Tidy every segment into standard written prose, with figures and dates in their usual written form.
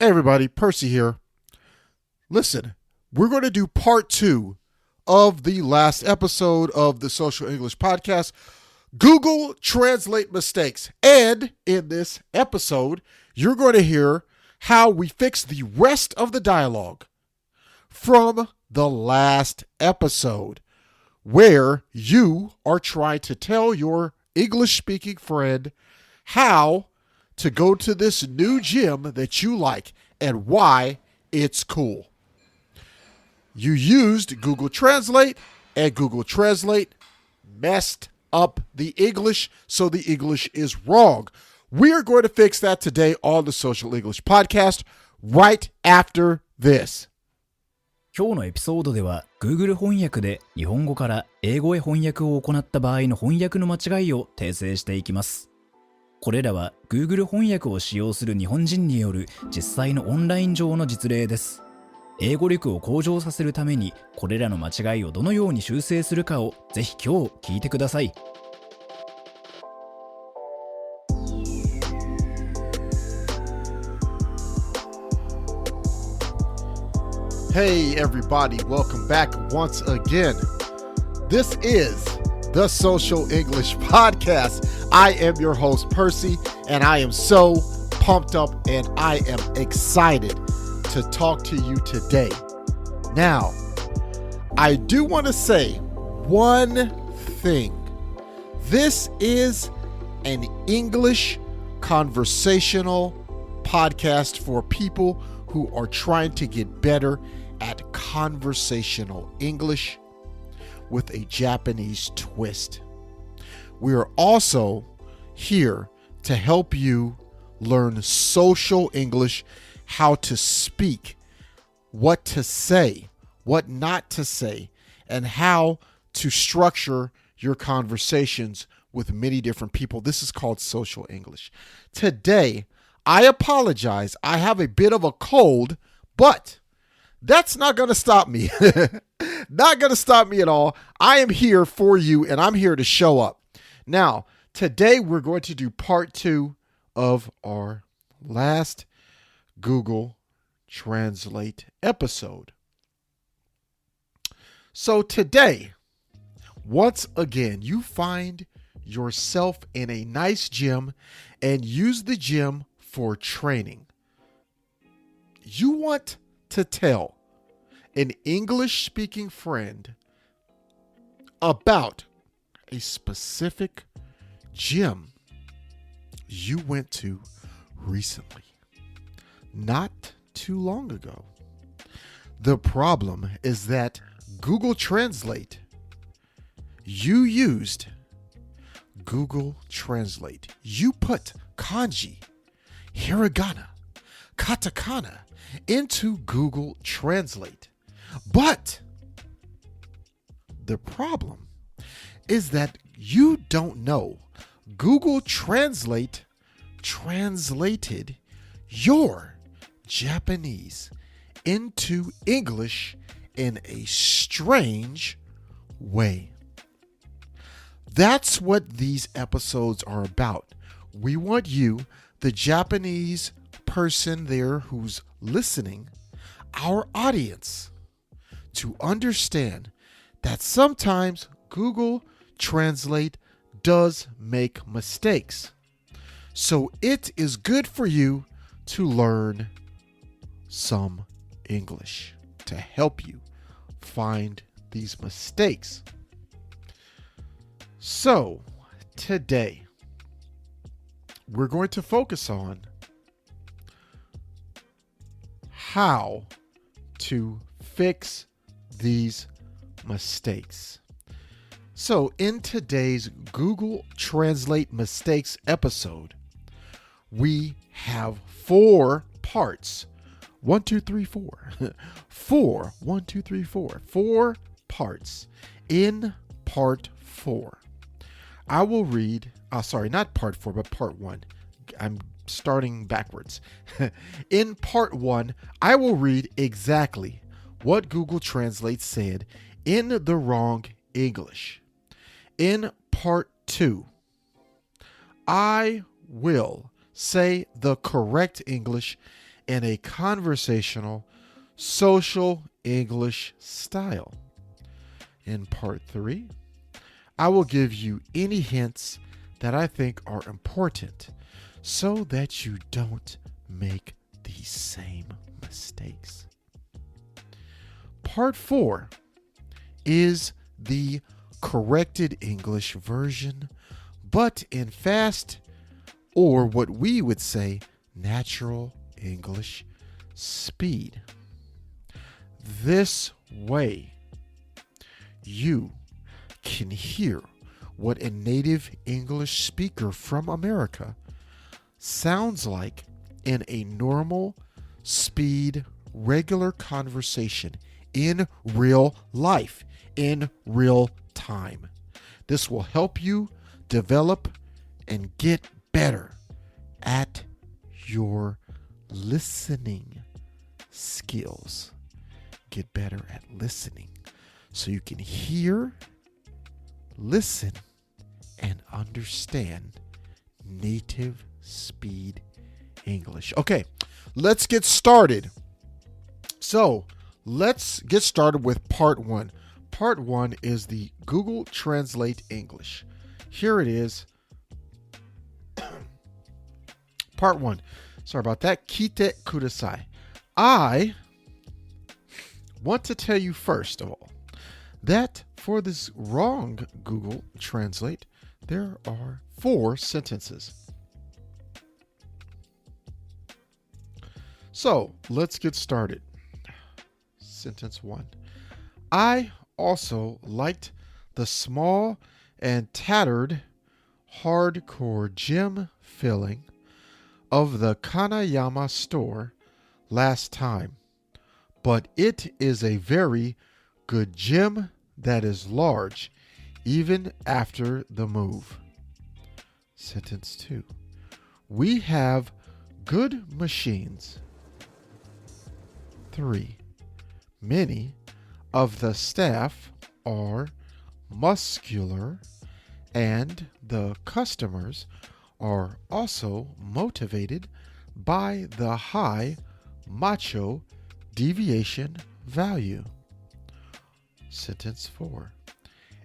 Hey everybody, Percy here. Listen, we're going to do part 2 of the last episode of the Social English Podcast, Google Translate Mistakes. And in this episode, you're going to hear how we fix the rest of the dialogue from the last episode, where you are trying to tell your English-speaking friend how to go to this new gym that you like and why it's cool. You used Google Translate, and Google Translate messed up the English, so the English is wrong. We are going to fix that today on the Social English Podcast right after this. 今日のエピソードでは Google 翻訳で日本語から英語へ翻訳を行った場合の翻訳の間違いを訂正していきます。これらは Google 翻訳を使用する日本人による実際のオンライン上の実例です。英語力を向上させるためにこれらの間違いをどのように修正するかをぜひ今日聞いてください。Hey everybody, welcome back once again. This is the Social English Podcast. I am your host, Percy, and I am so pumped up and I am excited to talk to you today. Now, I do want to say one thing. This is an English conversational podcast for people who are trying to get better at conversational English with a Japanese twist. We are also here to help you learn social English, how to speak, what to say, what not to say, and how to structure your conversations with many different people. This is called social English. Today, I apologize. I have a bit of a cold, but that's not going to stop me. Not going to stop me at all. I am here for you, and I'm here to show up. Now, today we're going to do part 2 of our last Google Translate episode. So today, once again, you find yourself in a nice gym and use the gym for training. You want to tell an English-speaking friend about a specific gym you went to recently, not too long ago. The problem is that Google Translate, you used Google Translate. You put kanji, hiragana, katakana into Google Translate. But the problem is that you don't know Google Translate translated your Japanese into English in a strange way. That's what these episodes are about. We want you, the Japanese person there who's listening, our audience, to understand that sometimes Google Translate does make mistakes. So it is good for you to learn some English to help you find these mistakes. So today, we're going to focus on how to fix these mistakes. So in today's Google Translate Mistakes episode, we have 4 parts. 1, 2, 3, 4. 4. 1, 2, 3, 4. 4 parts. In part 4, I will read, not part 4, but part 1. I'm starting backwards. In part 1, I will read exactly what Google Translate said in the wrong English. In part 2, I will say the correct English in a conversational, social English style. In part 3, I will give you any hints that I think are important so that you don't make these same mistakes. Part 4 is the corrected English version, but in fast, or what we would say, natural English speed. This way, you can hear what a native English speaker from America sounds like in a normal speed, regular conversation in real life, in real time. This will help you develop and get better at your listening skills. Get better at listening so you can hear, listen, and understand native speed English. Okay, let's get started. So let's get started with part 1. Part 1 is the Google Translate English. Here it is. Part 1. Sorry about that. Kite kudasai. I want to tell you first of all that for this wrong Google Translate, there are 4 sentences. So let's get started. Sentence 1. I also liked the small and tattered hardcore gym filling of the Kanayama store last time, but it is a very good gym that is large even after the move. Sentence 2. We have good machines. 3. Many of the staff are muscular and the customers are also motivated by the high macho deviation value. Sentence 4.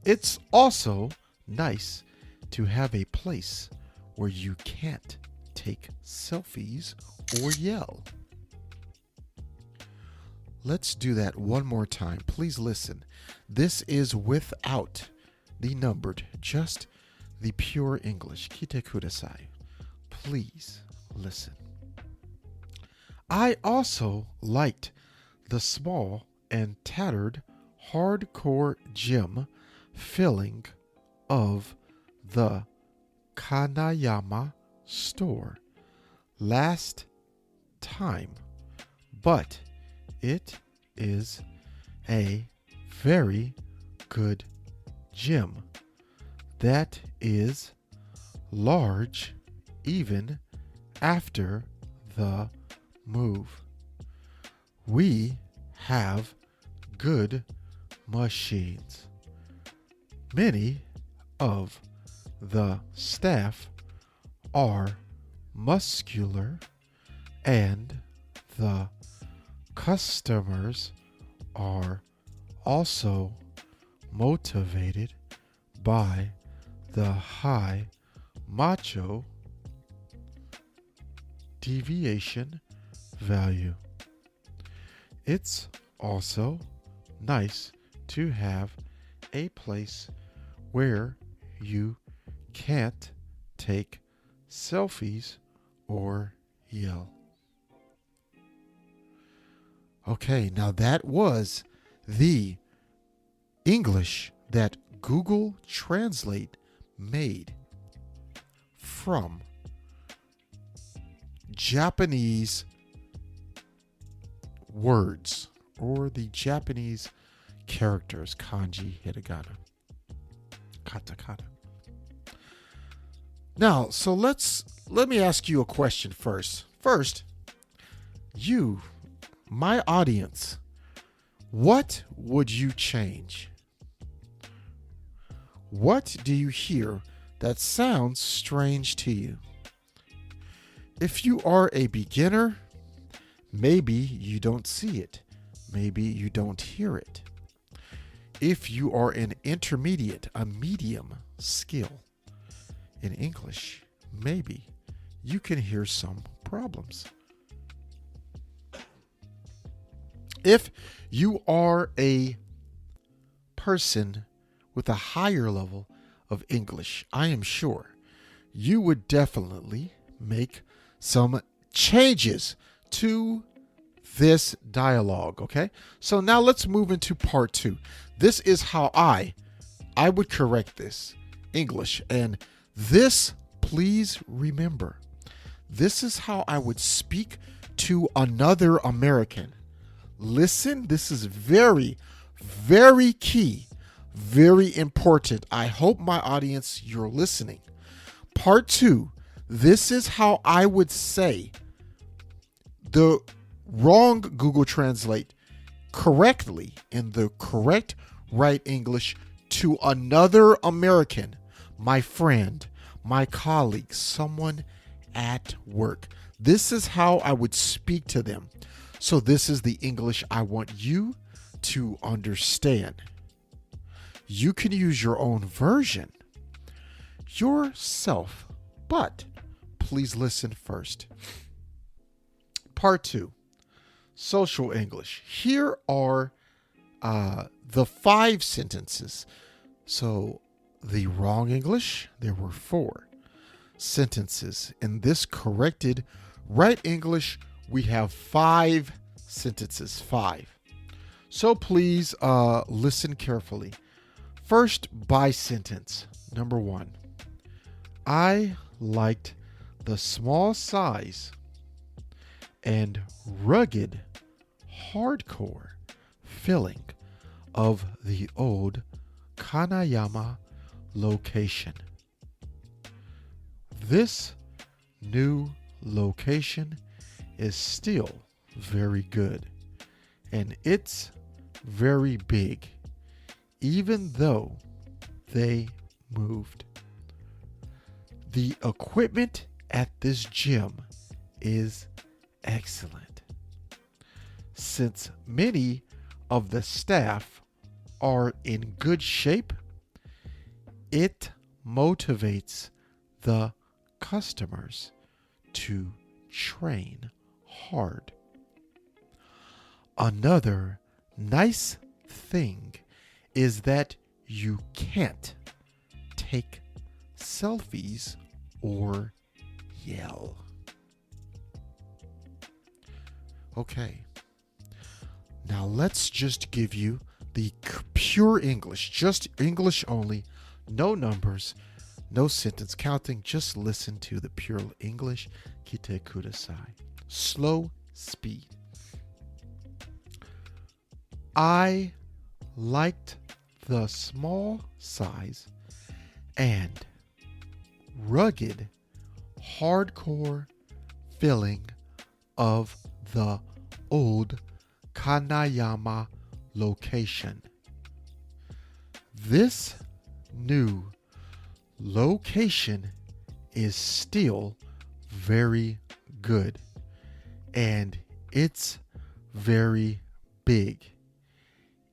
It's also nice to have a place where you can't take selfies or yell. Let's do that one more time. Please listen. This is without the numbered, just the pure English. Kite kudasai. Please listen. I also liked the small and tattered hardcore gym filling of the Kanayama store last time, but it is a very good gym that is large even after the move. We have good machines. Many of the staff are muscular and the customers are also motivated by the high macho deviation value. It's also nice to have a place where you can't take selfies or yell. Okay, now that was the English that Google Translate made from Japanese words or the Japanese characters, kanji, hiragana, katakana. Now, so let me ask you a question first. First, you, my audience, what would you change? What do you hear that sounds strange to you? If you are a beginner, Maybe you don't see it. Maybe you don't hear it. If you are an intermediate, a medium skill in English, maybe you can hear some problems. If you are a person with a higher level of English, I am sure you would definitely make some changes to this dialogue, okay? So now let's move into part 2. This is how I would correct this English. And this, please remember, this is how I would speak to another American. Listen, this is very, very key, very important. I hope my audience, you're listening. Part 2, this is how I would say the wrong Google Translate correctly in the correct right English to another American, my friend, my colleague, someone at work. This is how I would speak to them. So this is the English I want you to understand. You can use your own version yourself, but please listen first. Part 2, social English. Here are the 5 sentences. So the wrong English, there were 4 sentences. In this corrected right English, we have 5 sentences, 5. So please listen carefully. First, by sentence, number 1. I liked the small size and rugged, hardcore feeling of the old Kanayama location. This new location is still very good, and it's very big, even though they moved. The equipment at this gym is excellent. Since many of the staff are in good shape, it motivates the customers to train hard. Another nice thing is that you can't take selfies or yell. Okay, now let's just give you the pure English, just English only, no numbers, no sentence counting, just listen to the pure English. Kite kudasai. Slow speed. I liked the small size and rugged, hardcore feeling of the old Kanayama location. This new location is still very good, and it's very big,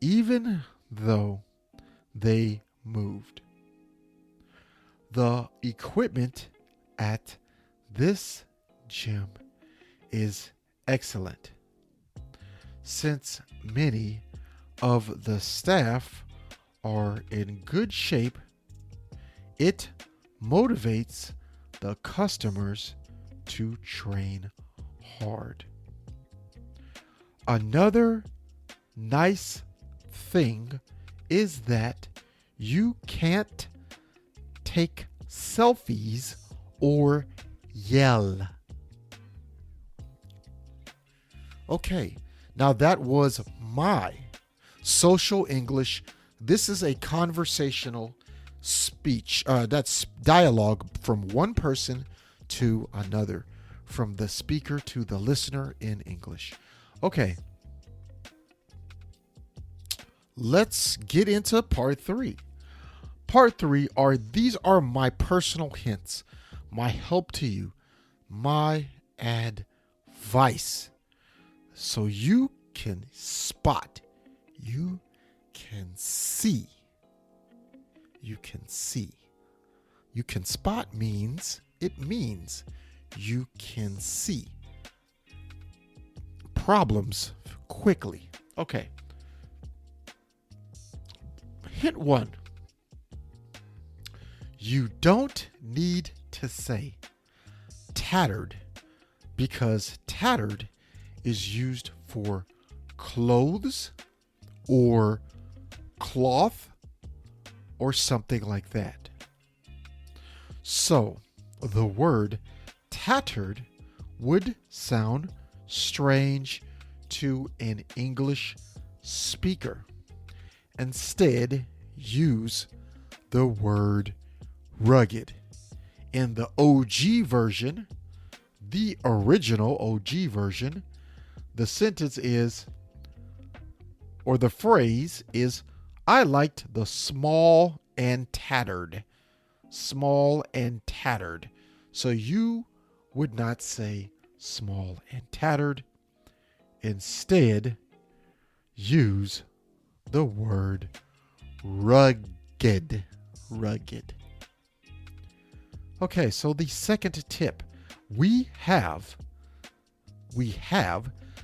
even though they moved. The equipment at this gym is excellent. Since many of the staff are in good shape, it motivates the customers to train hard. Another nice thing is that you can't take selfies or yell. Okay, now that was my social English. This is a conversational speech. That's dialogue from one person to another, from the speaker to the listener in English. Okay, let's get into part 3. Part 3 these are my personal hints, my help to you, my advice So you can spot. You can see. You can see. You can spot means you can see problems quickly. Okay. Hint 1. You don't need to say tattered because tattered is used for clothes or cloth or something like that. So, the word tattered would sound strange to an English speaker. Instead, use the word rugged. In the OG version, the original OG version, the sentence is, or the phrase is, I liked the small and tattered. Small and tattered. So you would not say small and tattered. Instead, use the word rugged. Rugged. Okay, so the second tip, we have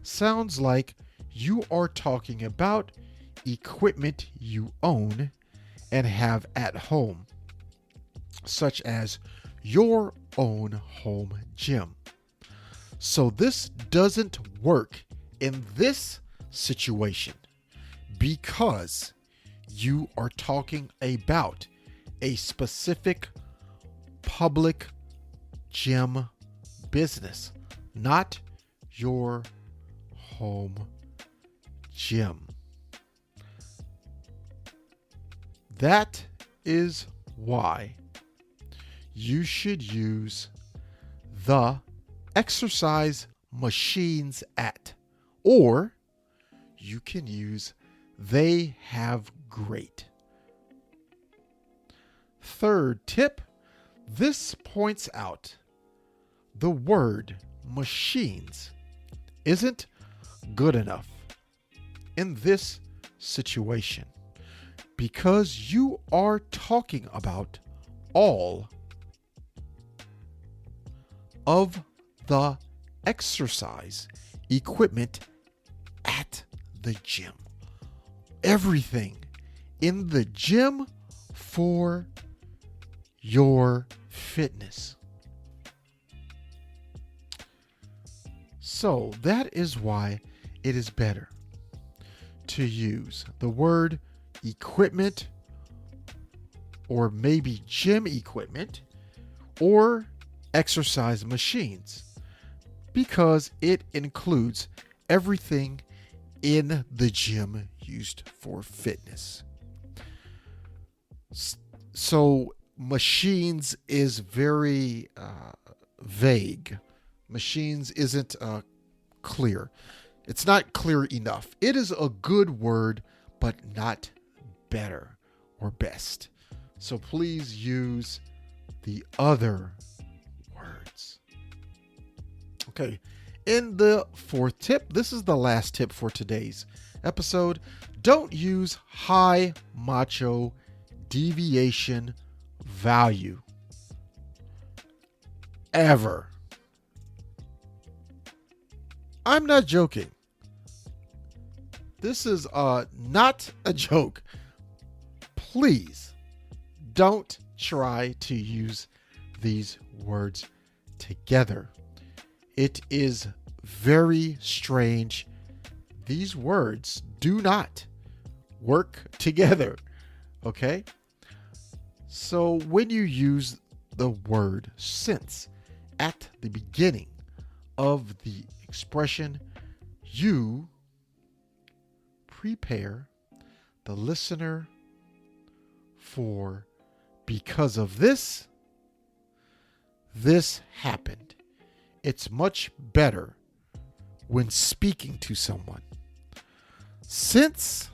sounds like you are talking about equipment you own and have at home, such as your own home gym. So this doesn't work in this situation because you are talking about a specific public gym business, not your home gym. That is why you should use the exercise machines at, or you can use they have great. Third tip, this points out the word machines isn't good enough in this situation because you are talking about all of the exercise equipment at the gym. Everything in the gym for your fitness. So that is why it is better to use the word equipment, or maybe gym equipment, or exercise machines, because it includes everything in the gym used for fitness. So machines is very vague. Machines isn't clear. It's not clear enough. It is a good word, but not better or best. So please use the other words. Okay, in the fourth tip, this is the last tip for today's episode. Don't use high macho deviation value ever. I'm not joking. This is not a joke. Please don't try to use these words together. It is very strange. These words do not work together. Okay? So when you use the word since at the beginning of the expression, you prepare the listener for because of this happened. It's much better when speaking to someone. Since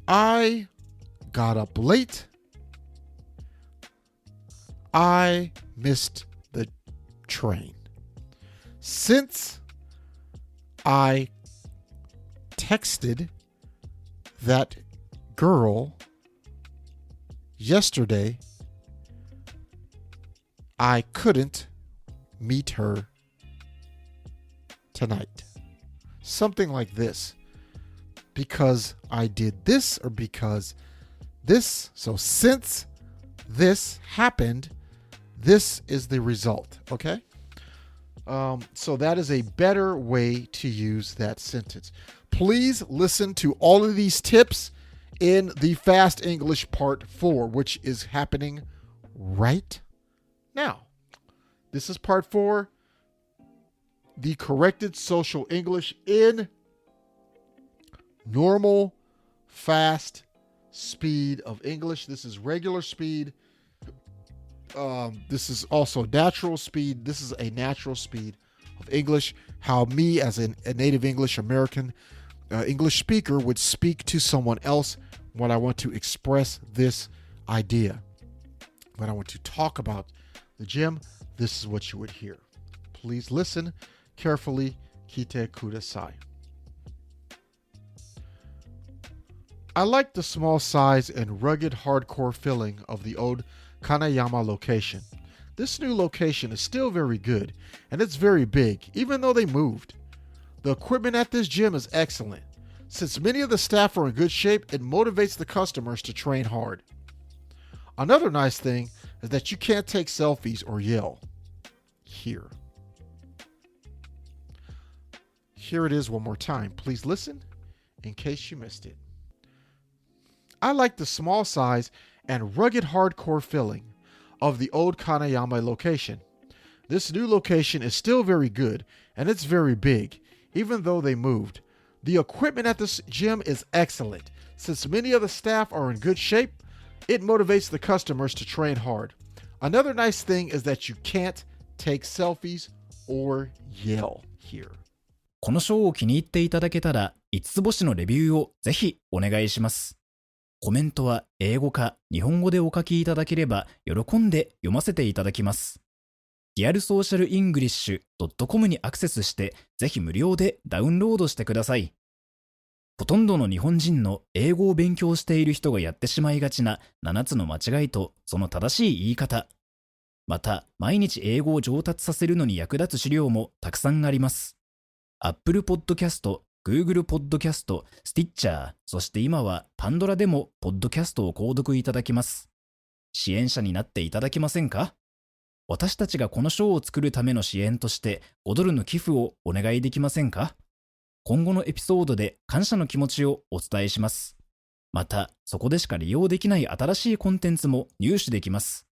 I got up late, I missed the train. Since I texted that girl yesterday. I couldn't meet her tonight. Something like this. Because I did this or because this. So since this happened, this is the result. Okay? So that is a better way to use that sentence. Please listen to all of these tips in the Fast English Part 4, which is happening right now. This is Part 4, the corrected social English in normal, fast speed of English. This is regular speed. This is also natural speed. This is a natural speed of English. How me as a native English American English speaker would speak to someone else when I want to express this idea. When I want to talk about the gym, this is what you would hear. Please listen carefully. Kite kudasai. I like the small size and rugged hardcore feeling of the old Kanayama location. This new location is still very good, and it's very big, even though they moved. The equipment at this gym is excellent. Since many of the staff are in good shape, it motivates the customers to train hard. Another nice thing is that you can't take selfies or yell. Here it is one more time. Please listen in case you missed it. I like the small size and rugged hardcore feeling of the old Kanayama location. This new location is still very good, and it's very big, even though they moved. The equipment at this gym is excellent. Since many of the staff are in good shape, it motivates the customers to train hard. Another nice thing is that you can't take selfies or yell here. この章を気に入っていただけたら、5つ星のレビューをぜひお願いします。コメントは英語か日本語でお書きいただければ喜んで読ませていただきます。リアルソーシャルイングリッシュ .com にアクセスしてぜひ無料でダウンロードしてください。ほとんどの日本人の英語を勉強している人がやってしまいがちな7つの間違いとその正しい言い方。また毎日英語を上達させるのに役立つ資料もたくさんあります。Apple Podcast、Google Podcast、Stitcher、そして今はパンドラでもポッドキャストを購読いただきます。支援者になっていただけませんか？私たちがこの章を作るための支援として5ドルの寄付をお願いできませんか？今後のエピソードで感謝の気持ちをお伝えします。また、そこでしか利用できない新しいコンテンツも入手できます。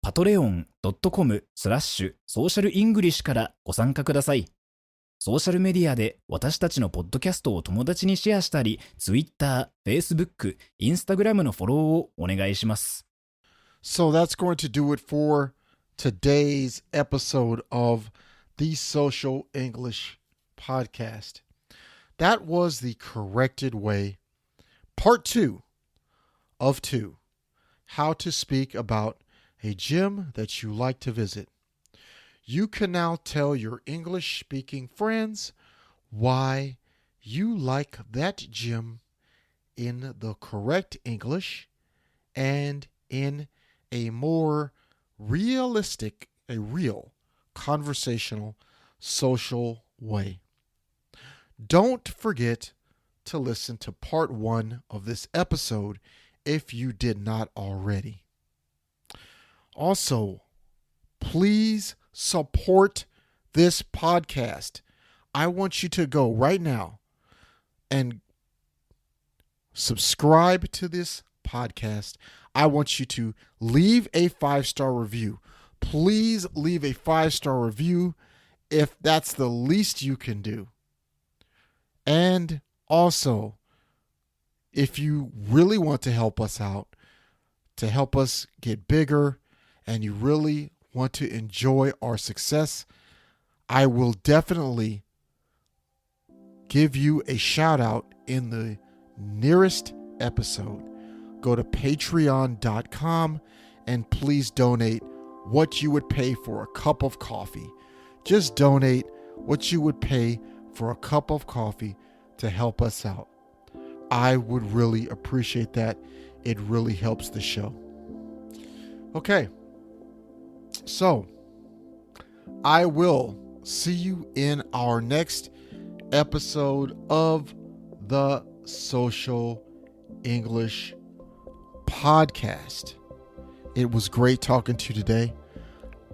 patreon.com/socialenglish からご参加ください。ソーシャルメディアで私たちのポッドキャストを友達にシェアしたり、Twitter、Facebook、Instagram のフォローをお願いします。So that's going to do it for today's episode of the Social English Podcast. That was the corrected way, part 2 of 2, how to speak about a gym that you like to visit. You can now tell your English-speaking friends why you like that gym in the correct English and in a more realistic, a real conversational, social way. Don't forget to listen to part 1 of this episode if you did not already. Also, please support this podcast. I want you to go right now and subscribe to this podcast. I want you to leave a 5-star review. Please leave a 5-star review if that's the least you can do. And also, if you really want to help us out, to help us get bigger, and you really want to enjoy our success, I will definitely give you a shout out in the nearest episode. Go to patreon.com and please donate what you would pay for a cup of coffee. Just donate what you would pay for a cup of coffee to help us out. I would really appreciate that. It really helps the show. Okay, so I will see you in our next episode of the Social English Podcast. It was great talking to you today.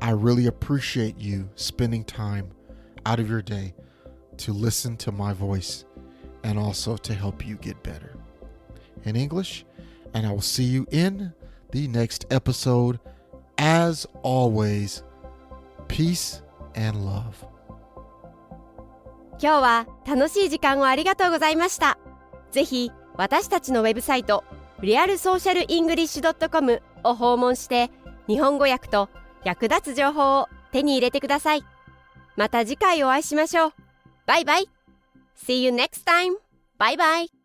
I really appreciate you spending time out of your day to listen to my voice and also to help you get better in English. And I will see you in the next episode. As always, peace and love. 今日は楽しい時間をありがとうございました。ぜひ私たちのウェブサイト realsocialenglish.com を訪問して日本語訳と役立つ情報を手に入れてください。また次回お会いしましょう。バイバイ。See you next time. Bye bye.